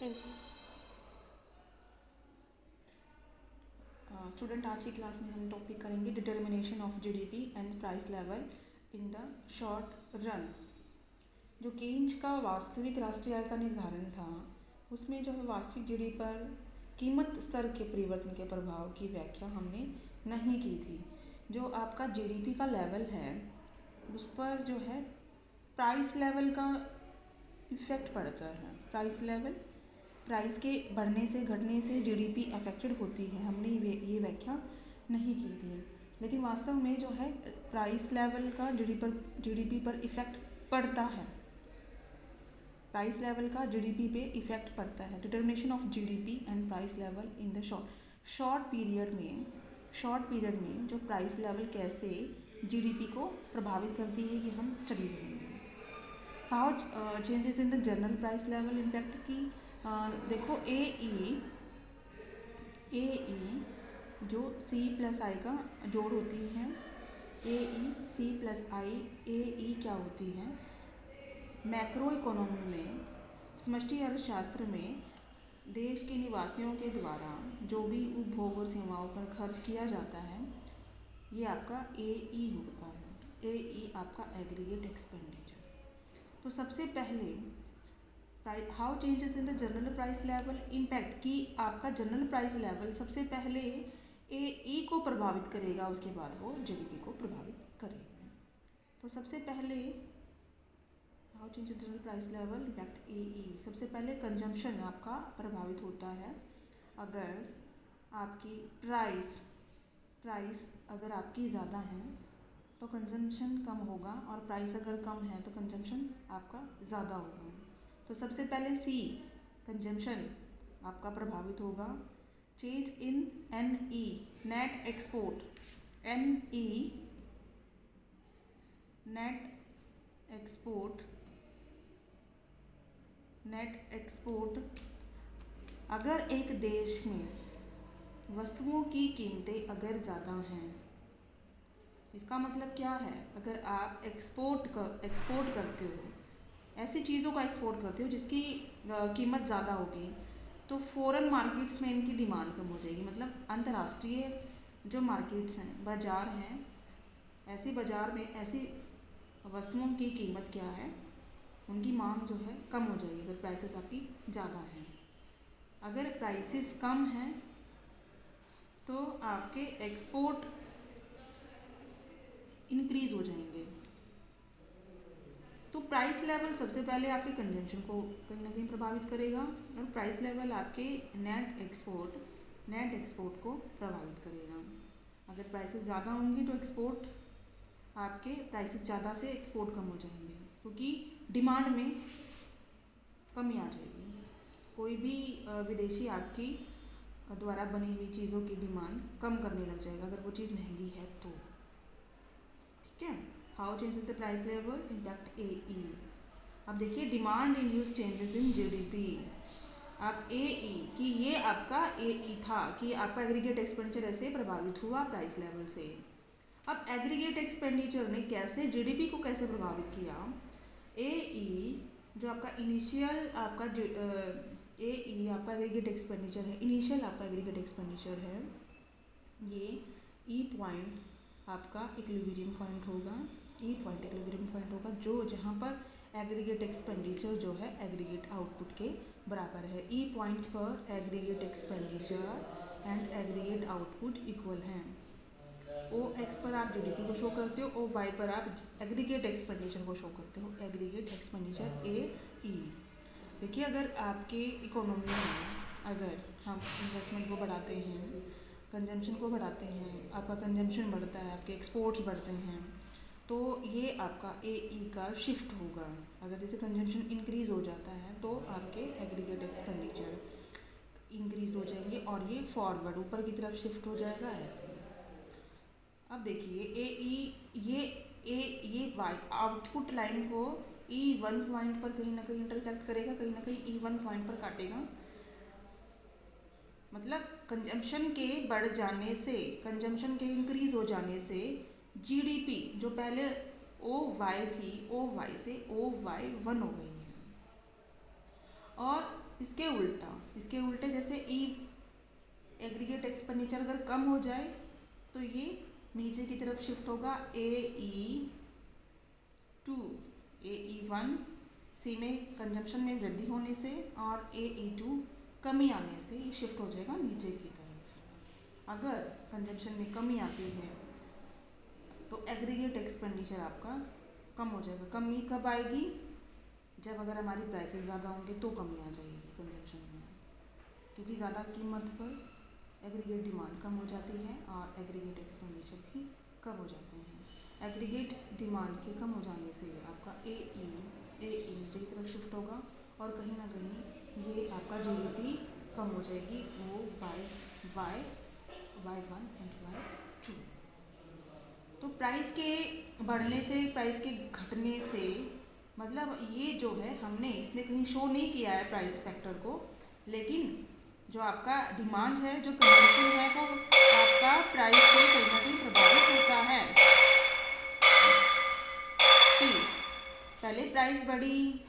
हाँ जी। स्टूडेंट, आज की क्लास में हम टॉपिक करेंगे determination of GDP and price level in the short run. जो केन्ज का वास्तविक राष्ट्रीय आय का निर्धारण था, उसमें जो है वास्तविक जीडीपी पर कीमत स्तर के परिवर्तन के प्रभाव की व्याख्या हमने नहीं की थी। जो आपका जीडीपी का लेवल है उस पर जो है प्राइस लेवल का इफ़ेक्ट पड़ता है। प्राइस लेवल, प्राइस के बढ़ने से घटने से जीडीपी अफेक्टेड होती है, हमने ये व्याख्या नहीं की थी। लेकिन वास्तव में जो है प्राइस लेवल का जीडीपी पर इफ़ेक्ट पड़ता है। प्राइस लेवल का जीडीपी पे इफ़ेक्ट पड़ता है। Determination of GDP and price level in the short period में जो प्राइस लेवल कैसे जीडीपी को प्रभावित करती है, ये हम स्टडी करेंगे। How changes in the general price level impact की देखो, ए ई जो सी प्लस आई का जोड़ होती है, ए ई सी प्लस आई, ए ई क्या होती है? मैक्रो इकोनॉमी में, समष्टि अर्थशास्त्र में देश के निवासियों के द्वारा जो भी उपभोग और सेवाओं पर खर्च किया जाता है, ये आपका ए ई होता है। ए ई आपका एग्रीगेट एक्सपेंडिचर। तो सबसे पहले how changes in the general price level impact की आपका जनरल प्राइस लेवल सबसे पहले ए ई को प्रभावित करेगा, उसके बाद वो जीडीपी को प्रभावित करेगा। तो सबसे पहले how changes general price level impact A E, सबसे पहले कंजम्पशन आपका प्रभावित होता है। अगर आपकी प्राइस अगर आपकी ज़्यादा है तो कंजम्पशन कम होगा, और प्राइस अगर कम है तो कंजम्पशन आपका ज़्यादा होगा। तो सबसे पहले सी, कंजम्पशन आपका प्रभावित होगा। Change in N E, net export, N E net export, अगर एक देश में वस्तुओं की कीमतें अगर ज़्यादा हैं, इसका मतलब क्या है? अगर आप एक्सपोर्ट करते हो, ऐसी चीज़ों का एक्सपोर्ट करते हो जिसकी कीमत ज़्यादा होगी, तो फॉरेन मार्केट्स में इनकी डिमांड कम हो जाएगी। मतलब अंतर्राष्ट्रीय जो मार्केट्स हैं, बाज़ार हैं, ऐसे बाज़ार में ऐसी वस्तुओं की कीमत क्या है, उनकी मांग जो है कम हो जाएगी अगर प्राइसेस आपकी ज़्यादा हैं। अगर प्राइसेस कम हैं तो आपके एक्सपोर्ट इंक्रीज हो जाएंगे। तो प्राइस लेवल सबसे पहले आपके कंजम्पशन को कहीं ना कहीं प्रभावित करेगा, और प्राइस लेवल आपके नेट एक्सपोर्ट को प्रभावित करेगा। अगर प्राइसेस ज़्यादा होंगी तो एक्सपोर्ट आपके प्राइसेस ज़्यादा से एक्सपोर्ट कम हो जाएंगे, क्योंकि डिमांड में कमी आ जाएगी। कोई भी विदेशी आपकी द्वारा बनी हुई चीज़ों की डिमांड कम करने लग जाएगा अगर वो चीज़ महंगी है तो। ठीक है। How changes the price level impact A E. अब देखिए, demand induce changes in GDP. अब ए ई कि ये आपका ए ई था कि आपका एग्रीगेट एक्सपेंडिचर ऐसे प्रभावित हुआ प्राइस लेवल से। अब एग्रीगेट एक्सपेंडिचर ने कैसे जीडीपी को कैसे प्रभावित किया? ए ई जो आपका इनिशियल आपका ए ई आपका एग्रीगेट एक्सपेंडिचर है, इनिशियल आपका एग्रीगेट एक्सपेंडिचर है, ये ई पॉइंट आपका इक्विलिब्रियम पॉइंट होगा। ई पॉइंट इक्विलिब्रियम पॉइंट होगा जो जहाँ पर एग्रीगेट एक्सपेंडिचर जो है एग्रीगेट आउटपुट के बराबर है। ई पॉइंट पर aggregate expenditure and aggregate output equal हैं। ओ एक्स पर आप जीडीपी को शो करते हो, ओ वाई पर आप एग्रीगेट एक्सपेंडिचर को शो करते हो, एग्रीगेट एक्सपेंडिचर ए ई। देखिए, अगर आपके इकोनॉमी में अगर हम इन्वेस्टमेंट को बढ़ाते हैं, कंजम्पशन को बढ़ाते हैं, आपका कंजम्पशन बढ़ता है, आपके एक्सपोर्ट्स बढ़ते हैं, तो ये आपका ए ई का शिफ्ट होगा। अगर जैसे कंजम्पशन इंक्रीज़ हो जाता है तो आपके एग्रीगेट एक्सपेंडिचर इंक्रीज़ हो जाएंगे और ये फॉरवर्ड ऊपर की तरफ शिफ्ट हो जाएगा ऐसे। अब देखिए, ए ई ये वाई आउटपुट लाइन को ई वन पॉइंट पर कहीं ना कहीं इंटरसेक्ट करेगा, कहीं ना कहीं ई वन पॉइंट पर काटेगा। मतलब कंजम्पशन के बढ़ जाने से, कंजम्पशन के इंक्रीज हो जाने से जीडीपी जो पहले ओ वाई थी, ओ वाई से ओ वाई 1 हो गई है। और इसके उल्टे जैसे ई एग्रीगेट एक्सपेंडिचर अगर कम हो जाए तो ये नीचे की तरफ शिफ्ट होगा AE2 AE1 सी में कंजम्पशन में वृद्धि होने से और AE2 कमी आने से ये शिफ्ट हो जाएगा नीचे की तरफ। अगर कंजम्पशन में कमी आती है तो एग्रीगेट एक्सपेंडिचर आपका कम हो जाएगा। कमी कब आएगी? जब अगर हमारी प्राइसेस ज़्यादा होंगे तो कमी आ जाएगी कंजम्पशन में, क्योंकि ज़्यादा कीमत पर एग्रीगेट डिमांड कम हो जाती है और एग्रीगेट एक्सपेंडिचर भी कम हो जाते हैं। एग्रीगेट डिमांड के कम हो जाने से आपका AE नीचे की तरफ शिफ्ट होगा और कहीं ना कहीं ये आपका GDP कम हो जाएगी, वो Y1 एंड Y2। तो प्राइस के बढ़ने से, प्राइस के घटने से मतलब ये जो है हमने इसमें कहीं शो नहीं किया है प्राइस फैक्टर को, लेकिन जो आपका डिमांड है, जो कंजम्पशन है, वो आपका प्राइस से कहीं ना कहीं प्रभावित होता है। पहले प्राइस बढ़ी,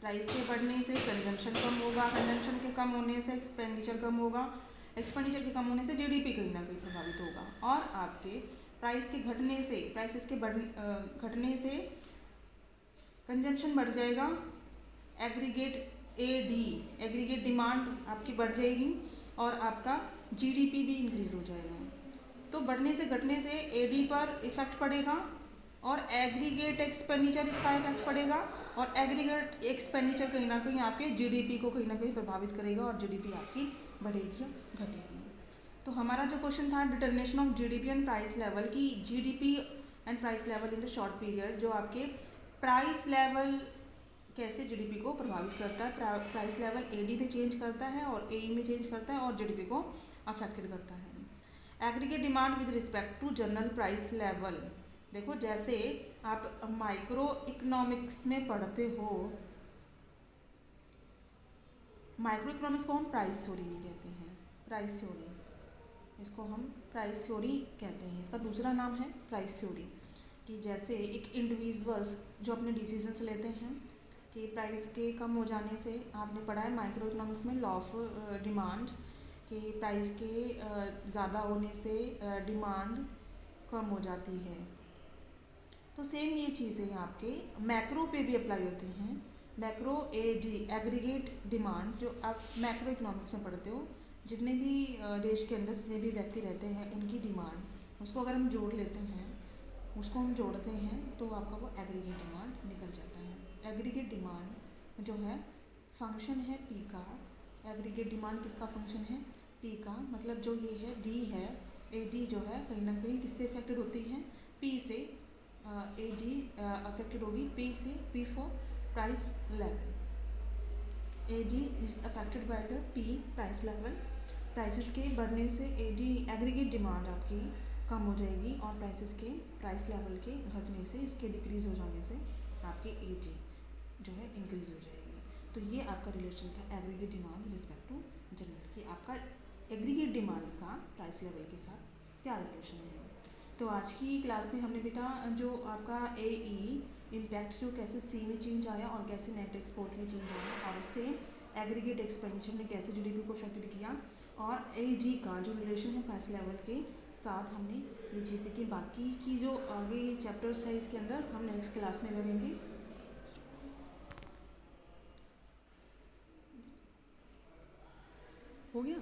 प्राइस के बढ़ने से कंजम्पशन कम होगा, कंजम्पशन के कम होने से एक्सपेंडिचर कम होगा, एक्सपेंडिचर के कम होने से GDP कहीं ना कहीं प्रभावित होगा और आपके प्राइस के घटने से, प्राइसेस के घटने से कंजम्पशन बढ़ जाएगा, एग्रीगेट डिमांड आपकी बढ़ जाएगी और आपका GDP भी इंक्रीज हो जाएगा। तो बढ़ने से घटने से AD पर इफेक्ट पड़ेगा और एग्रीगेट एक्सपेंडिचर इसका इफेक्ट पड़ेगा और एग्रीगेट एक्सपेंडिचर कहीं ना कहीं आपके GDP को कहीं ना कहीं प्रभावित करेगा और GDP आपकी बढ़ेगी या घटेगी। तो हमारा जो क्वेश्चन था determination of GDP and price level की, GDP and price level in the short period, जो आपके प्राइस लेवल कैसे GDP को प्रभावित करता है, प्राइस लेवल AD में चेंज करता है और AE में चेंज करता है और GDP को अफेक्टेड करता है। Aggregate demand with respect to general price level, देखो जैसे आप माइक्रो इकोनॉमिक्स में पढ़ते हो, माइक्रो इकोनॉमिक्स को हम प्राइस थ्योरी भी कहते हैं, प्राइस थ्योरी, इसको हम प्राइस थ्योरी कहते हैं, इसका दूसरा नाम है प्राइस थ्योरी। कि जैसे एक इंडिविजुअल्स जो अपने डिसीजंस लेते हैं कि प्राइस के कम हो जाने से, आपने पढ़ा है माइक्रो इकोनॉमिक्स में लॉ ऑफ डिमांड, कि प्राइस के ज़्यादा होने से डिमांड कम हो जाती है। तो सेम ये चीज़ें आपके मैक्रो पे भी अप्लाई होती हैं। मैक्रो AD एग्रीगेट डिमांड, जो आप मैक्रो इकोनॉमिक्स में पढ़ते हो, जितने भी देश के अंदर जितने भी व्यक्ति रहते हैं उनकी डिमांड, उसको अगर हम जोड़ लेते हैं, उसको हम जोड़ते हैं तो आपका वो एग्रीगेट डिमांड निकल जाता है। एग्रीगेट डिमांड जो है फंक्शन है P का, एग्रीगेट डिमांड किसका फंक्शन है? P का, मतलब जो ये है D है, AD जो है कहीं ना कहीं किससे अफेक्टेड होती है? P से। AD अफेक्टेड होगी P से, P for price level. AD is affected by the P price level. Prices के बढ़ने से AD एग्रीगेट डिमांड आपकी कम हो जाएगी और प्राइसेस के प्राइस लेवल के घटने से, इसके डिक्रीज हो जाने से आपके AD जो है इंक्रीज हो जाएगी। तो ये आपका रिलेशन था aggregate demand respect to general, कि आपका एग्रीगेट डिमांड का प्राइस लेवल के साथ क्या रिलेशन है। तो आज की क्लास में हमने बेटा जो आपका AE इम्पैक्ट जो कैसे C में चेंज आया और कैसे नेट एक्सपोर्ट में चेंज आया और उससे एग्रीगेट एक्सपेंडिचर ने कैसे GDP को अफेक्टेड किया और AG का जो रिलेशन है प्राइस लेवल के साथ, हमने ये चीज़ें की। बाकी की जो आगे चैप्टर्स है इसके अंदर हम नेक्स्ट क्लास में करेंगे। हो गया।